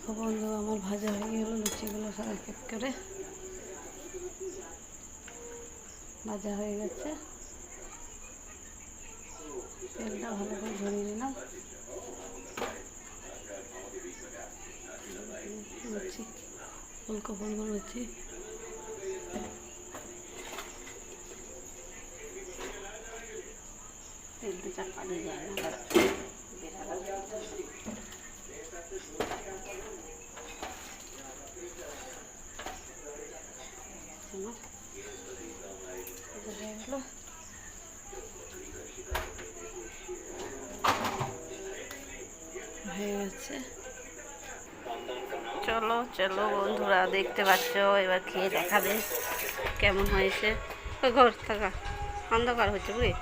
বন্ধু আমার ভাজা হয়ে গেল, লুচিগুলো সব এক এক করে ভাজা হয়ে গেছে। তেলটা ভালো করে ঝরিয়ে নিলাম। লুচি ফুলকো ফুলকো লুচি। তেলটা চাপা দিয়ে যায় না। হয়ে গেছে। চলো চলো বন্ধুরা, দেখতে পাচ্ছ, এবার খেয়ে দেখাবে কেমন হয়েছে। ঘর থাকা অন্ধকার হচ্ছে বুঝলি।